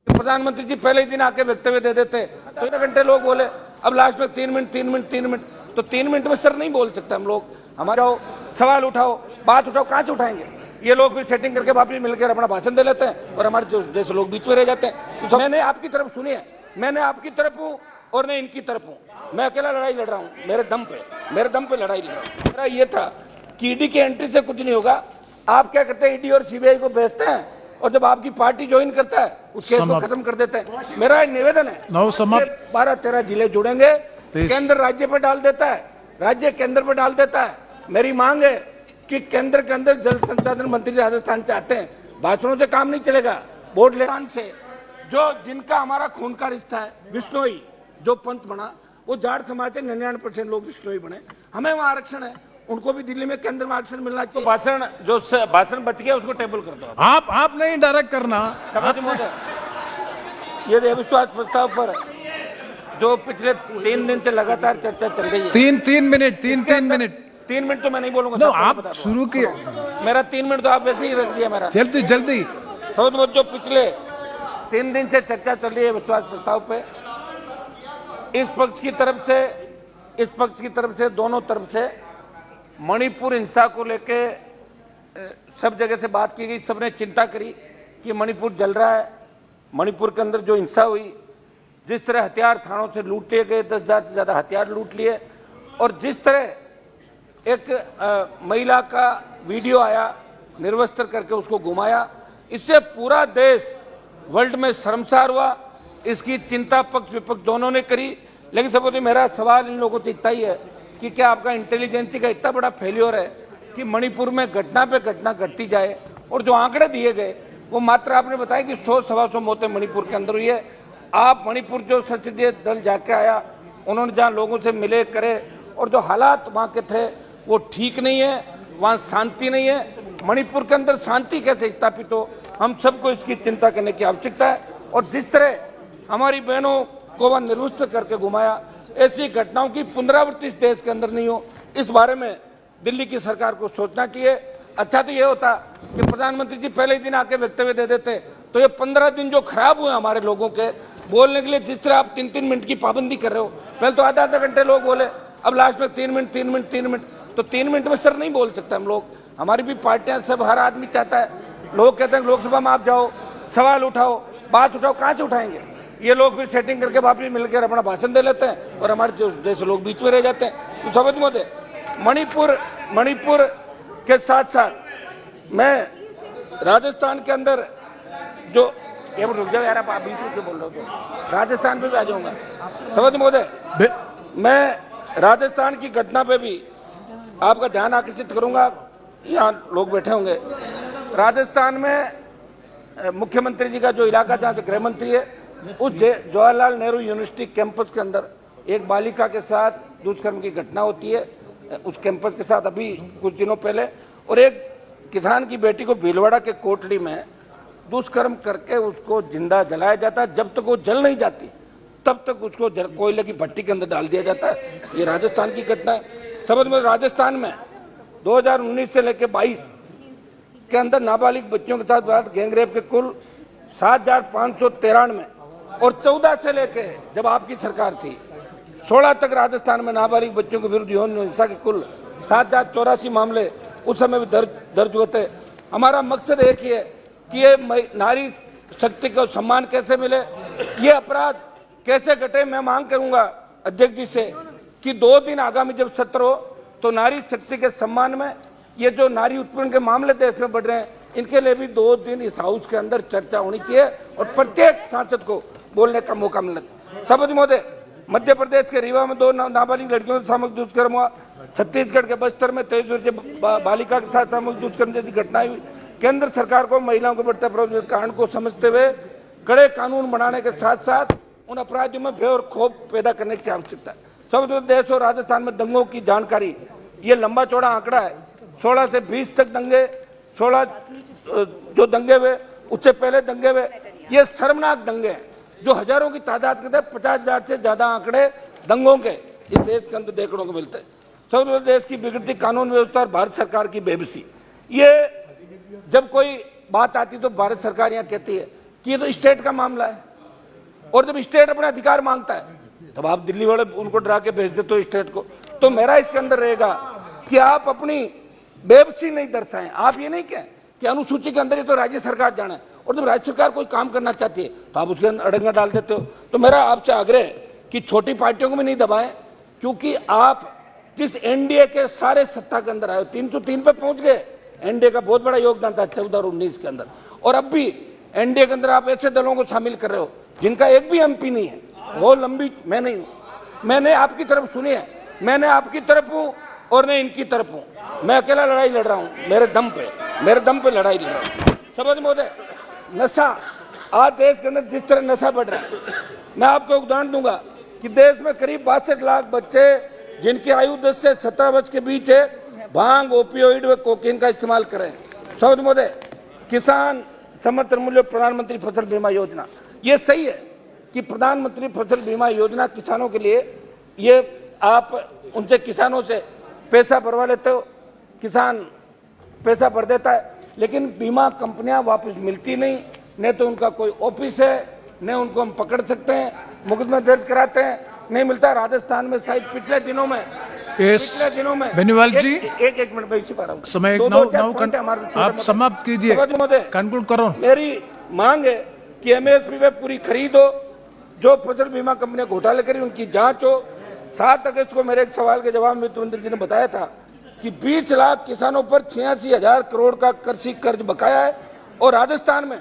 प्रधानमंत्री जी पहले ही दिन आके वक्तव्य दे देते तो इतने घंटे लोग बोले, अब लास्ट में 3 मिनट तो 3 मिनट में सर नहीं बोल सकते हम लोग। हमारा सवाल उठाओ, बात उठाओ, कहाँ से उठाएंगे? ये लोग फिर सेटिंग करके वापिस मिलकर अपना भाषण दे लेते हैं और हमारे जैसे लोग बीच में रह जाते हैं। तो मैंने आपकी तरफ सुनी है, मैंने आपकी तरफ हूँ और मैं इनकी तरफ हूँ। मैं अकेला लड़ाई लड़ रहा हूँ, मेरे दम पे लड़ाई लड़ रहा हूँ। मेरा ये था कि ईडी की एंट्री से कुछ नहीं होगा। आप क्या करते हैं, ईडी और सीबीआई को भेजते हैं और जब आपकी पार्टी ज्वाइन करता है उस केस को खत्म कर देते हैं। मेरा निवेदन है, 12-13 जिले जुड़ेंगे, केंद्र राज्य पर डाल देता है, राज्य केंद्र पर डाल देता है। मेरी मांग है कि केंद्र के अंदर जल संसाधन मंत्री राजस्थान से आते हैं, भाषणों से काम नहीं चलेगा। बोर्ड लेसान से जो जिनका हमारा खून का रिश्ता है, बिश्नोई जो पंथ बना, वो जाट समाज से 99% लोग बिश्नोई बने। हमें वहाँ आरक्षण है, उनको भी दिल्ली में केंद्र में आरक्षण मिलना चाहिए। तो भाषण बच गया उसको टेबल कर दो। आप नहीं डायरेक्ट करना। ये अविश्वास प्रस्ताव पर जो पिछले 3 दिन से लगातार चर्चा चल रही है, 3 मिनट तो मैं नहीं बोलूंगा। आप शुरू किए, मेरा 3 मिनट तो आप वैसे ही रख दिया मेरा। जल्दी जो पिछले 3 दिन से चर्चा चल रही है विश्वास प्रस्ताव पे, इस पक्ष की तरफ से दोनों तरफ से मणिपुर हिंसा को लेके सब जगह से बात की गई। सबने चिंता करी कि मणिपुर जल रहा है। मणिपुर के अंदर जो हिंसा हुई, जिस तरह हथियार थानों से लूट लिए गए, 10,000 से ज्यादा हथियार लूट लिए, और जिस तरह एक महिला का वीडियो आया निर्वस्त्र करके उसको घुमाया, इससे पूरा देश वर्ल्ड में शर्मसार हुआ। इसकी चिंता पक्ष विपक्ष दोनों ने करी। लेकिन सबसे मेरा सवाल इन लोगों से इतना ही है कि क्या आपका इंटेलिजेंसी का इतना बड़ा फेल्योर है कि मणिपुर में घटना पे घटना घटती जाए, और जो आंकड़े दिए गए वो मात्र आपने बताया कि 100-125 मौतें मणिपुर के अंदर हुई है। आप मणिपुर जो संसदीय दल जाके आया, उन्होंने जहाँ लोगों से मिले करे, और जो हालात वहाँ के थे वो ठीक नहीं है, वहाँ शांति नहीं है। मणिपुर के अंदर शांति कैसे स्थापित हो, हम सबको इसकी चिंता करने की आवश्यकता है। और जिस तरह हमारी बहनों को वह निर्वस्त्र करके घुमाया, ऐसी घटनाओं की पुनरावृत्ति इस देश के अंदर नहीं हो, इस बारे में दिल्ली की सरकार को सोचना चाहिए। अच्छा तो ये होता कि प्रधानमंत्री जी पहले ही दिन आके वक्तव्य दे देते, तो ये 15 दिन जो खराब हुए हमारे लोगों के बोलने के लिए, जिस तरह आप 3 मिनट की पाबंदी कर रहे हो। पहले तो आधा घंटे लोग बोले, अब लास्ट में 3 मिनट तो 3 मिनट में सर नहीं बोल सकते हम लोग। हमारी भी पार्टियां, सब हर आदमी चाहता है। लोग कहते हैं लोकसभा में आप जाओ, सवाल उठाओ, बात उठाओ, कहाँ से उठाएंगे? ये लोग फिर सेटिंग करके वापिस मिलकर अपना भाषण दे लेते हैं और हमारे जैसे लोग बीच में रह जाते हैं। तो समझ मोदे, मणिपुर के साथ साथ मैं राजस्थान के अंदर जो रुक जाओ यार, आप बीच में बोल रहे हो तो राजस्थान पे भी आ जाऊंगा। समझ मोदे, मैं राजस्थान की घटना पे भी आपका ध्यान आकर्षित करूंगा। यहाँ लोग बैठे होंगे। राजस्थान में मुख्यमंत्री जी का जो इलाका जहाँ से गृह मंत्री है, उस जवाहरलाल नेहरू यूनिवर्सिटी कैंपस के अंदर एक बालिका के साथ दुष्कर्म की घटना होती है। उस कैंपस के साथ अभी कुछ दिनों पहले, और एक किसान की बेटी को भीलवाड़ा के कोटड़ी में दुष्कर्म करके उसको जिंदा जलाया जाता है। जब तक वो जल नहीं जाती तब तक उसको कोयले की भट्टी के अंदर डाल दिया जाता है। ये राजस्थान की घटना है। समझ में, राजस्थान में 2019 से लेकर 22 के अंदर नाबालिग बच्चियों के साथ गैंगरेप के कुल 7,593, और 14 से लेके जब आपकी सरकार थी 16 तक राजस्थान में नाबालिग बच्चों के विरुद्ध यौन हिंसा के कुल 7,084 मामले उस समय भी दर्ज हुए थे। हमारा मकसद एक ही है कि ये नारी शक्ति को सम्मान कैसे मिले, ये अपराध कैसे घटे। मैं मांग करूंगा अध्यक्ष जी से कि 2 दिन आगामी जब सत्र हो तो नारी शक्ति के सम्मान में ये जो नारी उत्पीड़न के मामले देश में बढ़ रहे हैं, इनके लिए भी 2 दिन इस हाउस के अंदर चर्चा होनी चाहिए और प्रत्येक सांसद को बोलने का मौका मिलना चाहिए। समझ महोदय, मध्य प्रदेश के रीवा में 2 नाबालिग लड़कियों से सामूहिक दुष्कर्म हुआ। छत्तीसगढ़ के बस्तर में 23 वर्षीय बालिका के साथ सामूहिक दुष्कर्म जैसी घटनाएं हुई। केंद्र सरकार को महिलाओं के बढ़ते अपराध कांड को समझते हुए कड़े कानून बनाने के साथ साथ उन अपराधियों में भय और क्षोभ पैदा करने की आवश्यकता है। सब देश और राजस्थान में दंगों की जानकारी, ये लंबा चौड़ा आंकड़ा है। 16 से 20 तक दंगे, 16 जो दंगे हुए, उससे पहले दंगे हुए, ये शर्मनाक दंगे हैं जो हजारों की तादाद के थे। 50,000 से ज्यादा आंकड़े दंगों के इस देश के अंदर देखने को मिलते हैं। सब देश की बिगड़ती कानून व्यवस्था और भारत सरकार की बेबसी, ये जब कोई बात आती तो भारत सरकार यहाँ कहती है कि ये तो स्टेट का मामला है, और जब स्टेट अपना अधिकार मांगता है तब आप दिल्ली वाले उनको डरा के भेज देते हो स्टेट को। तो मेरा इसके अंदर रहेगा कि आप अपनी बेबसी नहीं दर्शाएं। आप ये नहीं कहें कि अनुसूची के अंदर ये तो राज्य सरकार जाना है, और जब राज्य सरकार कोई काम करना चाहती है तो आप उसके अंदर अड़ंगा डाल देते हो। तो मेरा आपसे आग्रह है कि छोटी पार्टियों को भी नहीं दबाएं, क्योंकि आप जिस एनडीए के सारे सत्ता के अंदर आए 303 पे पहुंच गए। एनडीए का बहुत बड़ा योगदान था 14 और 19 के अंदर, और अब भी एनडीए के अंदर आप ऐसे दलों को शामिल कर रहे हो जिनका एक भी एमपी नहीं है। वो लंबी मैं नहीं हूं, मैंने आपकी तरफ सुनी है, मैंने आपकी तरफ हूं और मैं इनकी तरफ हूं। मैं अकेला लड़ाई लड़ रहा हूं, मेरे दम पे लड़ाई लड़ रहा हूं। समझ महोदय, नशा आज देश के अंदर जिस तरह नशा बढ़ रहा है, मैं आपको उदाहरण दूंगा कि देश में करीब 62 लाख बच्चे जिनकी आयु 10 से 17 वर्ष के बीच है, भांग, ओपियोइड व कोकीन का इस्तेमाल करें। समझ महोदय, किसान समर्थन मूल्य प्रधानमंत्री फसल बीमा योजना, ये सही है कि प्रधानमंत्री फसल बीमा योजना किसानों के लिए, ये आप उनसे किसानों से पैसा भरवा लेते हो, किसान पैसा भर देता है, लेकिन बीमा कंपनियां वापस मिलती नहीं, न तो उनका कोई ऑफिस है, न उनको हम पकड़ सकते हैं, मुकदमा दर्ज कराते हैं, नहीं मिलता। राजस्थान में शायद पिछले दिनों में बेनीवाल जी एक मिनट में इसी पर समय आप समाप्त कीजिए, कंक्लूड करो। मेरी मांग है कि एमएसपी में पूरी खरीद हो, जो फसल बीमा कंपनियां घोटाले करी उनकी जांच हो। 7 अगस्त को मेरे एक सवाल के जवाब में वित्त मंत्री जी ने बताया था कि 20 लाख किसानों पर 86,000 करोड़ का कृषि कर्ज बकाया है, और राजस्थान में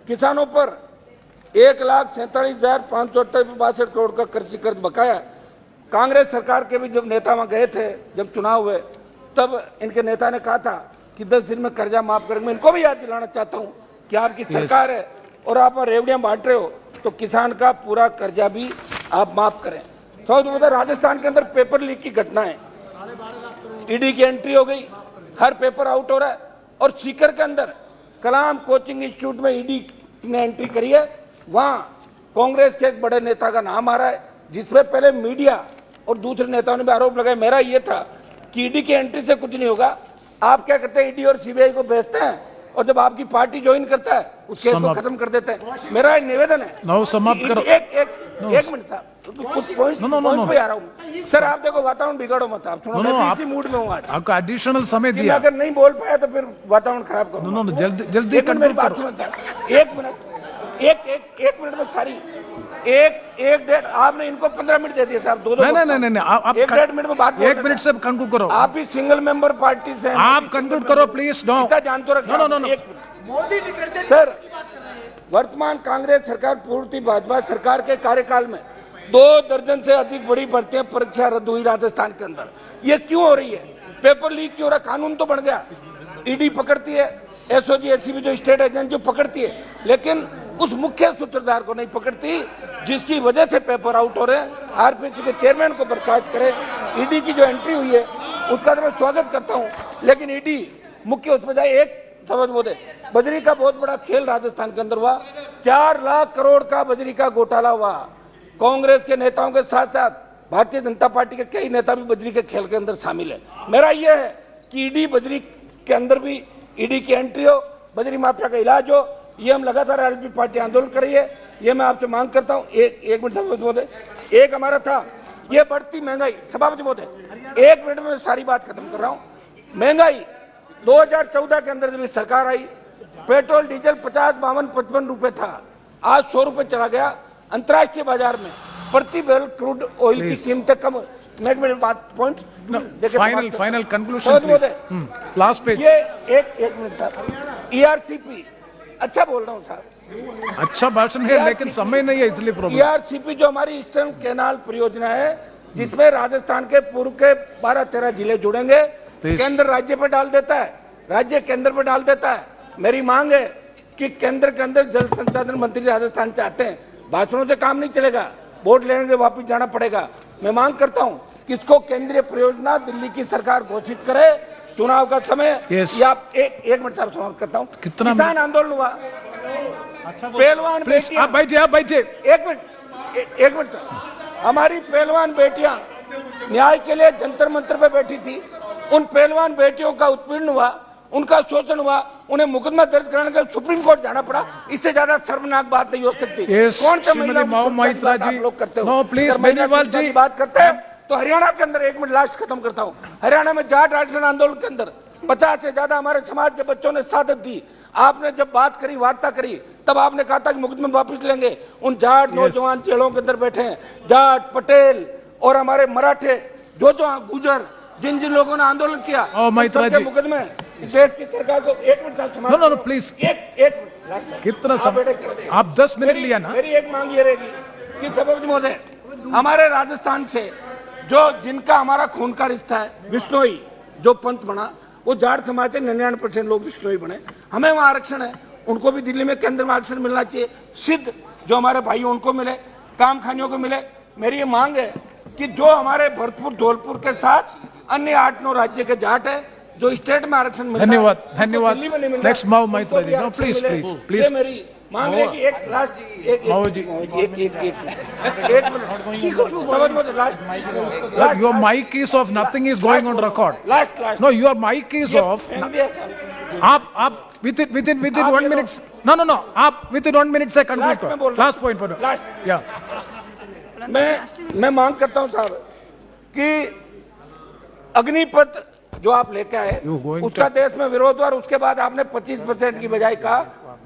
किसानों पर 1,47,562 करोड़ का कृषि कर्ज बकाया है। कांग्रेस सरकार के भी जब नेता वहां गए थे, जब चुनाव हुए, तब इनके नेता ने कहा था कि 10 दिन में कर्जा माफ करेंगे। मैं इनको भी याद दिलाना चाहता हूं कि आपकी सरकार है और आप रेवड़ियां बांट रहे हो, तो किसान का पूरा कर्जा भी आप माफ करें। राजस्थान के अंदर पेपर लीक की घटना है, ईडी की एंट्री हो गई, हर पेपर आउट हो रहा है, और सीकर के अंदर कलाम कोचिंग इंस्टीट्यूट में ईडी ने एंट्री करी है, वहां कांग्रेस के एक बड़े नेता का नाम आ रहा है, जिसपे पहले मीडिया और दूसरे नेताओं ने भी आरोप लगाया। मेरा ये था कि ईडी की एंट्री से कुछ नहीं होगा। आप क्या करते हैं, ईडी और सीबीआई को भेजते हैं, और जब आपकी पार्टी ज्वाइन करता है उस केस को खत्म कर देते हैं। मेरा एक निवेदन है, समाप्त करो। एक मिनट साहब, कुछ पॉइंट पे आ रहा हूँ सर। आप देखो, वातावरण बिगाड़ो मत, आप सुनो, मैं इसी मूड में हूँ आज। आपका एडिशनल समय दिया, अगर नहीं बोल पाया तो फिर वातावरण खराब करो। जल्दी मेरी बात सुनो, एक मिनट में सारी एक डेढ़, आपने इनको 15 मिनट दे दिए साहब, दो नहीं, आप 1.5 मिनट में बात, 1 मिनट से कंक्लूड करो। आप भी सिंगल मेंबर पार्टी से, आप कंक्लूड करो प्लीज। जानते रखो मोदी जी करते सर। वर्तमान कांग्रेस सरकार पूर्ति भाजपा सरकार के कार्यकाल में 2 दर्जन से अधिक बड़ी भर्तियां परीक्षा रद्द हुई राजस्थान के अंदर। ये क्यों हो रही है? पेपर लीक क्यों हो रहा? कानून तो बन गया, ईडी पकड़ती है, एसओजी एससीबी जो स्टेट एजेंट जो पकड़ती है, लेकिन उस मुख्य सूत्रधार को नहीं पकड़ती, जिसकी वजह से पेपर आउट हो रहे हैं। आरपीसी के चेयरमैन को बर्खास्त करे। ईडी की जो एंट्री हुई है उसका तो मैं स्वागत करता हूं, लेकिन ईडी मुख्य उस पर जाए। एक समझ मोदे, बजरी का बहुत बड़ा खेल राजस्थान के अंदर हुआ, 4 लाख करोड़ का बजरी का घोटाला हुआ। कांग्रेस के नेताओं के साथ साथ भारतीय जनता पार्टी के कई नेता भी बजरी के खेल के अंदर शामिल है। मेरा यह है कि ईडी बजरी के अंदर भी ईडी की एंट्री हो, बजरी माफिया का इलाज हो। ये हम लगातार आरएलपी पार्टी आंदोलन कर रही है, ये मैं आपसे मांग करता हूं। एक मिनट सभापति महोदय, एक हमारा था ये बढ़ती महंगाई। सभापति महोदय, 1 मिनट में सारी बात खत्म कर रहा हूं। महंगाई 2014 के अंदर जब सरकार आई, पेट्रोल डीजल 50, 52, 55 रुपए था, आज 100 रुपए चला गया। अंतर्राष्ट्रीय बाजार में प्रति बैरल क्रूड ऑयल की कीमतें कम। बात point final conclusion last page. ये एक मिनट साहब, ईआरसीपी अच्छा बोल रहा हूँ साहब, अच्छा भाषण है, लेकिन समय नहीं है इसलिए प्रॉब्लम। ईआरसीपी जो हमारी ईस्टर्न कैनाल परियोजना है, जिसमें राजस्थान के पूर्व के 12-13 जिले जुड़ेंगे, केंद्र राज्य पर डाल देता है, राज्य केंद्र पर डाल देता है। मेरी मांग है कि केंद्र के अंदर जल संसाधन मंत्री राजस्थान चाहते हैं, भाषणों से काम नहीं चलेगा, वोट लेने के वापिस जाना पड़ेगा। मैं मांग करता हूं कि इसको केंद्रीय परियोजना दिल्ली की सरकार घोषित करे, चुनाव का समय। या एक मिनट साहब समाप्त करता हूं। किसान आंदोलन हुआ, पहलवान बेटियां, आप बैठिए। एक मिनट हमारी पहलवान बेटियां न्याय के लिए जंतर मंतर पे बैठी थी, उन पहलवान बेटियों का उत्पीड़न हुआ, उनका शोषण हुआ, उन्हें मुकदमा दर्ज कराने के लिए सुप्रीम कोर्ट जाना पड़ा। इससे ज्यादा शर्मनाक बात नहीं हो सकती। Yes, कौन से श्रीमती महिला की माओ सुरक्षा की महित्रा बात आप जी। लोग करते हो? No, please, अगर महिला बेनीवाल सुरक्षा जी। की बात करते हैं तो हरियाणा के अंदर, एक मिनट लास्ट खत्म करता हूँ, हरियाणा में जाट आरक्षण आंदोलन के अंदर 50 से ज्यादा हमारे समाज के बच्चों ने शहादत दी। आपने जब बात करी, वार्ता करी, तब आपने कहा था कि मुकदमे वापस लेंगे। उन जाट नौजवान जेलों के अंदर बैठे हैं, जाट, पटेल और हमारे मराठे, जो गुजर, जिन जिन लोगों ने आंदोलन किया, महित्रा जी। मुकदमे देश की सरकार को। एक मिनट नो प्लीज, एक कितना समय आप 10 मिनट लिया ना। मेरी एक मांग ये रहेगी कि सभापति महोदय, हमारे राजस्थान से जो जिनका हमारा खून का रिश्ता है, बिश्नोई जो पंथ बना, वो जाट समाज से 99% लोग बिश्नोई बने। हमें वहाँ आरक्षण है, उनको भी दिल्ली में केंद्र में आरक्षण मिलना चाहिए। सिद्ध जो हमारे भाई उनको मिले, काम खानियों को मिले। मेरी ये मांग है कि जो हमारे भरतपुर, धौलपुर के साथ अन्य 8-9 राज्य के जाट है, जो स्टेट में आरक्षण मिलता है, धन्यवाद उनको धन्यवाद। दिल्ली में नहीं मिल रहा, नेक्स्ट माओ महित्रा उनको जी। भी नो आरक्षण प्लीज मिले। प्लीज ये प्लीज। मेरी मांग है कि एक लास्ट माओ जी, your mic is off, nothing is going on record. Last No, your mic is off. आप within 1 minute. No, आप within 1 minute से conclude करो. Last point पर. Yeah. मैं मांग करता हूं साहब कि अग्निपथ जो आप लेके आए, उसका देश में विरोध हुआ और उसके बाद आपने 25% की बजाय कहा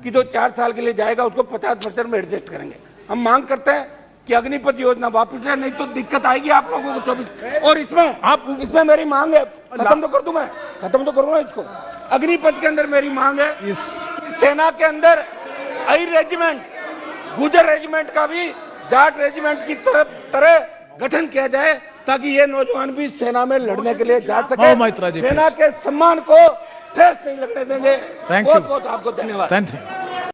कि जो 4 साल के लिए जाएगा उसको 50% में एडजस्ट करेंगे। हम मांग करते हैं कि अग्निपथ योजना वापस ले, नहीं तो दिक्कत आएगी आप लोगों को 24। और इसमें मेरी मांग है, खत्म तो कर दूं, मैं खत्म तो करूंगा इसको। अग्निपथ के अंदर मेरी मांग है कि सेना के अंदर आई रेजिमेंट, गुजर रेजिमेंट का भी जाट रेजिमेंट की तरह गठन किया जाए, ताकि ये नौजवान भी सेना में लड़ने के लिए जा सके। सेना के सम्मान को ठेस नहीं लगने देंगे। बहुत बहुत आपको धन्यवाद।